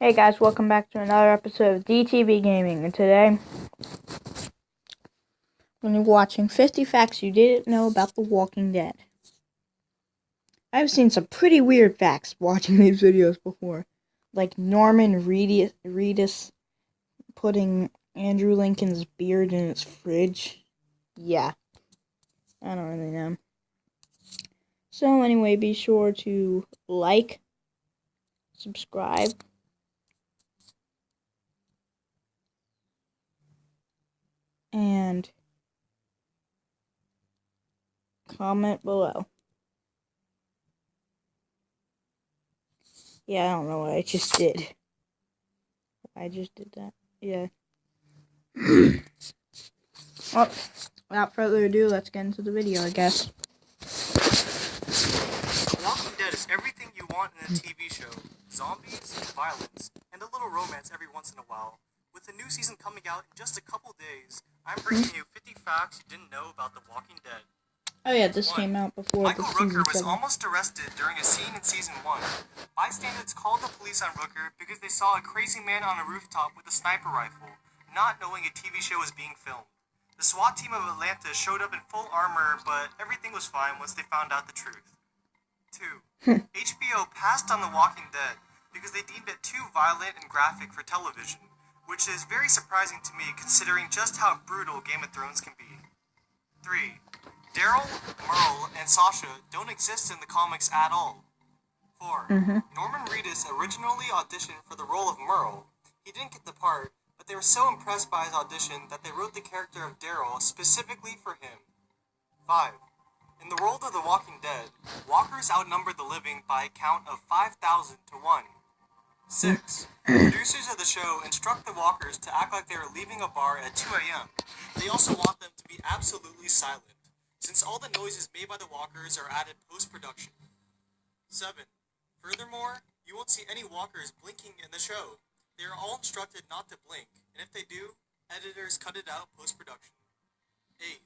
Hey guys, welcome back to another episode of DTV Gaming, and today I'm going to be watching 50 Facts You Didn't Know About The Walking Dead. I've seen some pretty weird facts watching these videos before, like Norman Reedus putting Andrew Lincoln's beard in his fridge. Yeah, I don't really know. So anyway, be sure to like, subscribe, and comment below. Yeah, I don't know what I just did. I just did that. Yeah. Well, without further ado, let's get into the video, I guess. The Walking Dead is everything you want in a TV show. Zombies, violence, and a little romance every once in a while. With the new season coming out in just a couple days, I'm bringing you 50 facts you didn't know about The Walking Dead. Oh yeah, this came out before Michael the season Rooker was 7. almost arrested during a scene in Season 1. Bystanders called the police on Rooker because they saw a crazy man on a rooftop with a sniper rifle, not knowing a TV show was being filmed. The SWAT team of Atlanta showed up in full armor, but everything was fine once they found out the truth. 2. HBO passed on The Walking Dead because they deemed it too violent and graphic for television, which is very surprising to me considering just how brutal Game of Thrones can be. 3. Daryl, Merle, and Sasha don't exist in the comics at all. 4. Norman Reedus originally auditioned for the role of Merle. He didn't get the part, but they were so impressed by his audition that they wrote the character of Daryl specifically for him. 5. In the world of The Walking Dead, walkers outnumber the living by a count of 5,000 to 1. 6. Producers of the show instruct the walkers to act like they are leaving a bar at 2 a.m. They also want them to be absolutely silent, since all the noises made by the walkers are added post-production. 7. Furthermore, you won't see any walkers blinking in the show. They are all instructed not to blink, and if they do, editors cut it out post-production. 8.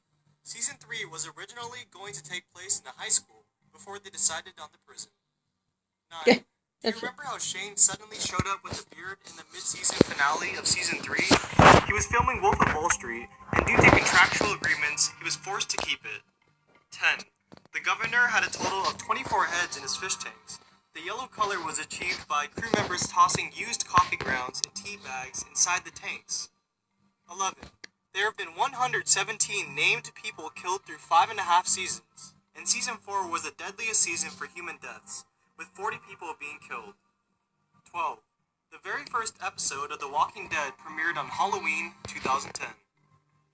Season 3 was originally going to take place in a high school before they decided on the prison. 9. Do you remember how Shane suddenly showed up with a beard in the mid-season finale of Season 3? He was filming Wolf of Wall Street, and due to contractual agreements, he was forced to keep it. 10. The governor had a total of 24 heads in his fish tanks. The yellow color was achieved by crew members tossing used coffee grounds and tea bags inside the tanks. 11. There have been 117 named people killed through 5.5 seasons, and Season 4 was the deadliest season for human deaths, with 40 people being killed. 12. The very first episode of The Walking Dead premiered on Halloween 2010.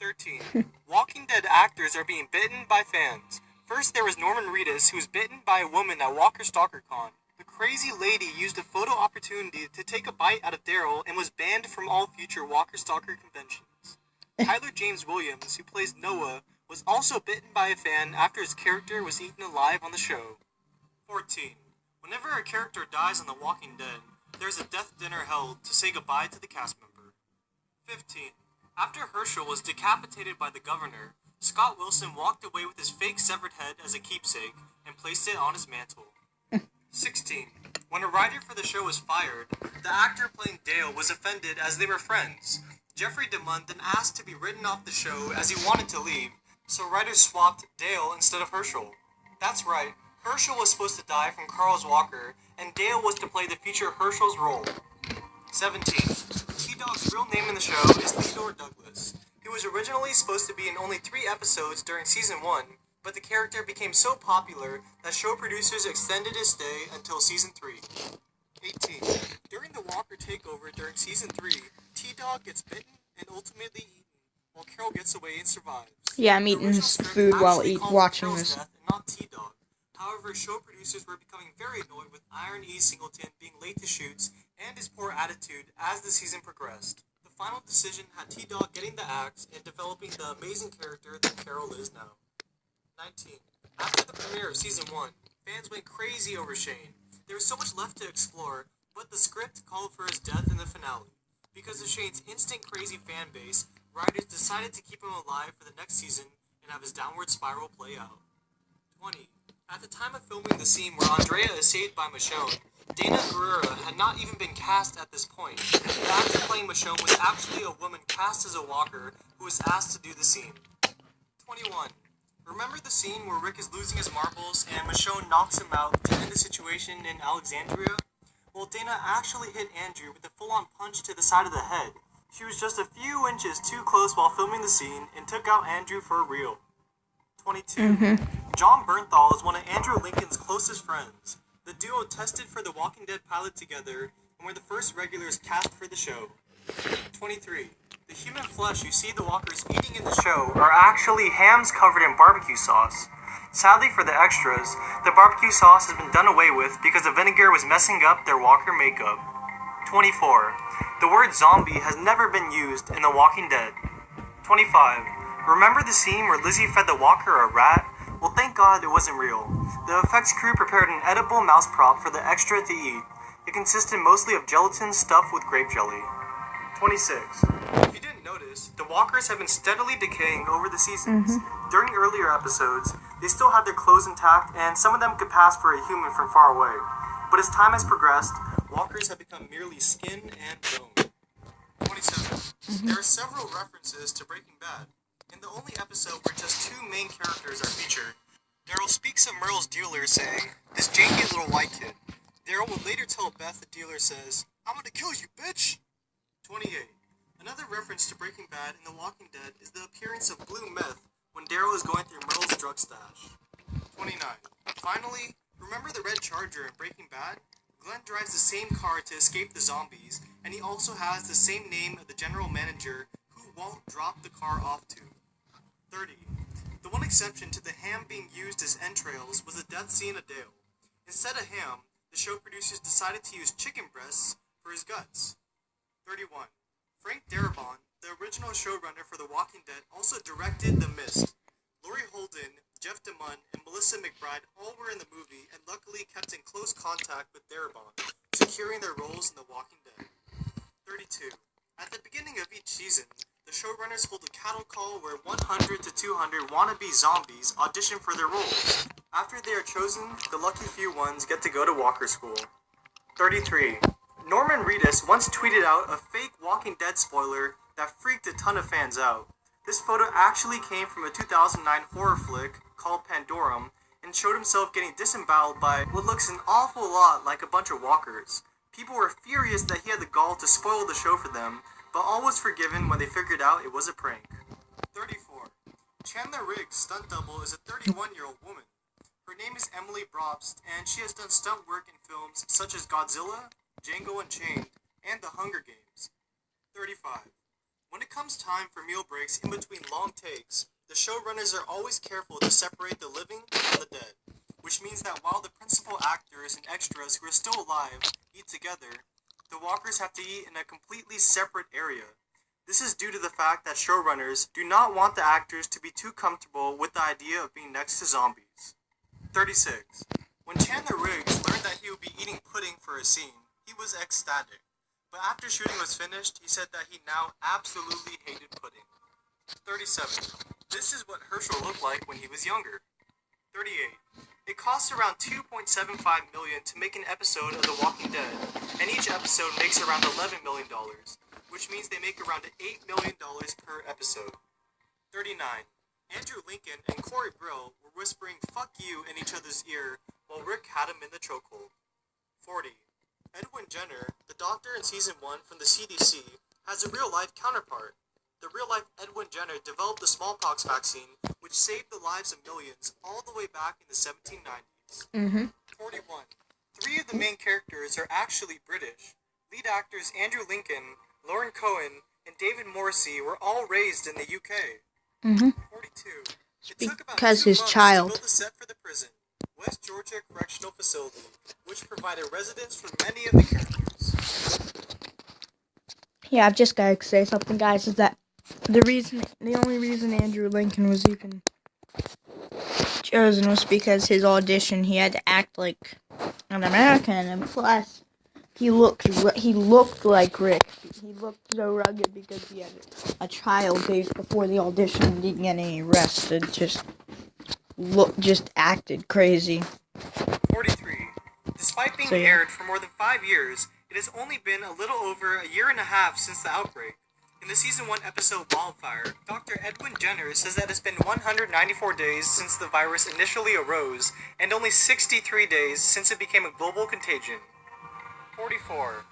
13. Walking Dead actors are being bitten by fans. First there was Norman Reedus, who was bitten by a woman at Walker Stalker Con. The crazy lady used a photo opportunity to take a bite out of Daryl and was banned from all future Walker Stalker conventions. Tyler James Williams, who plays Noah, was also bitten by a fan after his character was eaten alive on the show. 14. Whenever a character dies on The Walking Dead, there's a death dinner held to say goodbye to the cast member. 15. After Herschel was decapitated by the governor, Scott Wilson walked away with his fake severed head as a keepsake and placed it on his mantle. 16. When a writer for the show was fired, the actor playing Dale was offended as they were friends. Jeffrey DeMunn then asked to be written off the show as he wanted to leave, so writers swapped Dale instead of Herschel. That's right, Herschel was supposed to die from Carl's Walker, and Dale was to play the future Herschel's role. 17. T-Dog's real name in the show is Theodore Douglas. He was originally supposed to be in only 3 episodes during Season 1, but the character became so popular that show producers extended his stay until Season 3. 18. During the Walker takeover during Season 3, T-Dog gets bitten and ultimately eaten, while Carol gets away and survives. Yeah, I'm eating food while watching this. Death and not T-Dog. However, show producers were becoming very annoyed with Iron E. Singleton being late to shoots and his poor attitude as the season progressed. The final decision had T-Dog getting the axe and developing the amazing character that Carol is now. 19. After the premiere of Season 1, fans went crazy over Shane. There was so much left to explore, but the script called for his death in the finale. Because of Shane's instant crazy fan base, writers decided to keep him alive for the next season and have his downward spiral play out. 20. At the time of filming the scene where Andrea is saved by Michonne, Dana Guerrera had not even been cast at this point. The actor playing Michonne was actually a woman cast as a walker who was asked to do the scene. 21. Remember the scene where Rick is losing his marbles and Michonne knocks him out to end the situation in Alexandria? Well, Dana actually hit Andrew with a full-on punch to the side of the head. She was just a few inches too close while filming the scene and took out Andrew for real. 22. John Bernthal is one of Andrew Lincoln's closest friends. The duo tested for the Walking Dead pilot together and were the first regulars cast for the show. 23. The human flesh you see the walkers eating in the show are actually hams covered in barbecue sauce. Sadly for the extras, the barbecue sauce has been done away with because the vinegar was messing up their walker makeup. 24. The word zombie has never been used in The Walking Dead. 25. Remember the scene where Lizzie fed the walker a rat? Well, thank God it wasn't real. The effects crew prepared an edible mouse prop for the extra to eat. It consisted mostly of gelatin stuffed with grape jelly. 26. If you didn't notice, the walkers have been steadily decaying over the seasons. During earlier episodes, they still had their clothes intact, and some of them could pass for a human from far away. But as time has progressed, walkers have become merely skin and bone. 27. There are several references to Breaking Bad. In the only episode where just two main characters are featured, Daryl speaks of Merle's dealer saying, "This janky little white kid." Daryl will later tell Beth the dealer says, "I'm gonna kill you, bitch!" 28. Another reference to Breaking Bad in The Walking Dead is the appearance of blue meth when Daryl is going through Merle's drug stash. 29. Finally, remember the red Charger in Breaking Bad? Glenn drives the same car to escape the zombies, and he also has the same name of the general manager who Walt dropped the car off to. 30. The one exception to the ham being used as entrails was the death scene of Dale. Instead of ham, the show producers decided to use chicken breasts for his guts. 31. Frank Darabont, the original showrunner for The Walking Dead, also directed The Mist. Laurie Holden, Jeff DeMunn, and Melissa McBride all were in the movie and luckily kept in close contact with Darabont, securing their roles in The Walking Dead. 32. At the beginning of each season, the showrunners hold a cattle call where 100 to 200 wannabe zombies audition for their roles. After they are chosen, the lucky few ones get to go to Walker School. 33. Norman Reedus once tweeted out a fake Walking Dead spoiler that freaked a ton of fans out. This photo actually came from a 2009 horror flick called Pandorum and showed himself getting disemboweled by what looks an awful lot like a bunch of walkers. People were furious that he had the gall to spoil the show for them, but all was forgiven when they figured out it was a prank. 34. Chandler Riggs' stunt double is a 31-year-old woman. Her name is Emily Brobst, and she has done stunt work in films such as Godzilla, Django Unchained, and The Hunger Games. 35. When it comes time for meal breaks in between long takes, the showrunners are always careful to separate the living from the dead, which means that while the principal actors and extras who are still alive eat together, the walkers have to eat in a completely separate area. This is due to the fact that showrunners do not want the actors to be too comfortable with the idea of being next to zombies. 36. When Chandler Riggs learned that he would be eating pudding for a scene, he was ecstatic. But after shooting was finished, he said that he now absolutely hated pudding. 37. This is what Herschel looked like when he was younger. 38. It costs around $2.75 million to make an episode of The Walking Dead, and each episode makes around $11 million, which means they make around $8 million per episode. 39. Andrew Lincoln and Corey Brill were whispering "fuck you" in each other's ear while Rick had him in the chokehold. 40. Edwin Jenner, the doctor in Season 1 from the CDC, has a real-life counterpart. The real-life Edwin Jenner developed the smallpox vaccine, which saved the lives of millions all the way back in the 1790s. 41. 3 of the main characters are actually British. Lead actors Andrew Lincoln, Lauren Cohen, and David Morrissey were all raised in the UK. 42. It took about 2 months to build the set for the prison, West Georgia Correctional Facility, which provided residence for many of the characters. Yeah, I've just got to say something, guys, is that the only reason Andrew Lincoln was even chosen was because his audition, he had to act like an American, and plus, he looked like Rick. He looked so rugged because he had a child days before the audition and didn't get any rest, and just acted crazy. 43. Despite being So, yeah. aired for more than 5 years, it has only been a little over a year and a half since the outbreak. In the Season 1 episode Wildfire, Dr. Edwin Jenner says that it's been 194 days since the virus initially arose, and only 63 days since it became a global contagion. 44.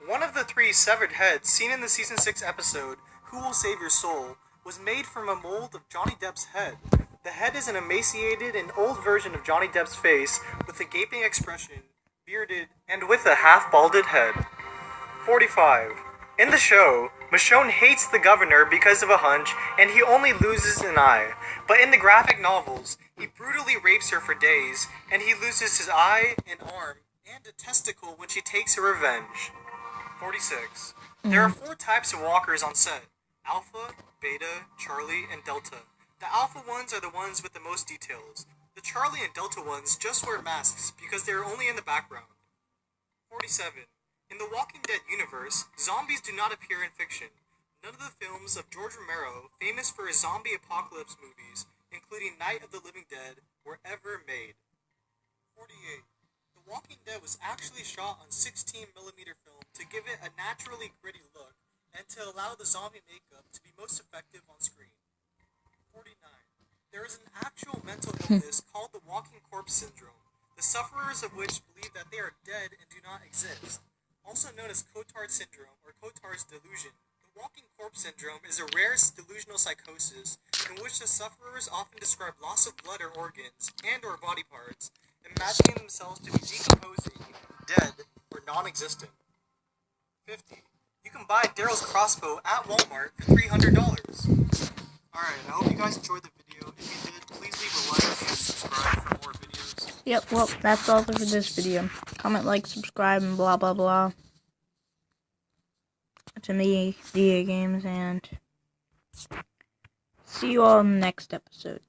One of the 3 severed heads seen in the Season 6 episode, Who Will Save Your Soul, was made from a mold of Johnny Depp's head. The head is an emaciated and old version of Johnny Depp's face, with a gaping expression, bearded, and with a half-balded head. 45. In the show, Michonne hates the governor because of a hunch, and he only loses an eye. But in the graphic novels, he brutally rapes her for days, and he loses his eye, an arm, and a testicle when she takes her revenge. 46. There are 4 types of walkers on set: Alpha, Beta, Charlie, and Delta. The Alpha ones are the ones with the most details. The Charlie and Delta ones just wear masks because they are only in the background. 47. In the Walking Dead universe, zombies do not appear in fiction. None of the films of George Romero, famous for his zombie apocalypse movies, including Night of the Living Dead, were ever made. 48. The Walking Dead was actually shot on 16mm film to give it a naturally gritty look and to allow the zombie makeup to be most effective on screen. 49. There is an actual mental illness called the walking corpse syndrome, the sufferers of which believe that they are dead and do not exist. Also known as Cotard syndrome or Cotard's delusion, the walking corpse syndrome is a rare delusional psychosis in which the sufferers often describe loss of blood or organs and or body parts, imagining themselves to be decomposing, dead, or non-existent. 50. You can buy Daryl's crossbow at Walmart for $300. Alright, I hope you guys enjoyed the video. If you did, please leave a like and subscribe for more videos. Yep, well, that's all for this video. Comment, like, subscribe, and blah, blah, blah. To me, video games, and see you all in the next episode.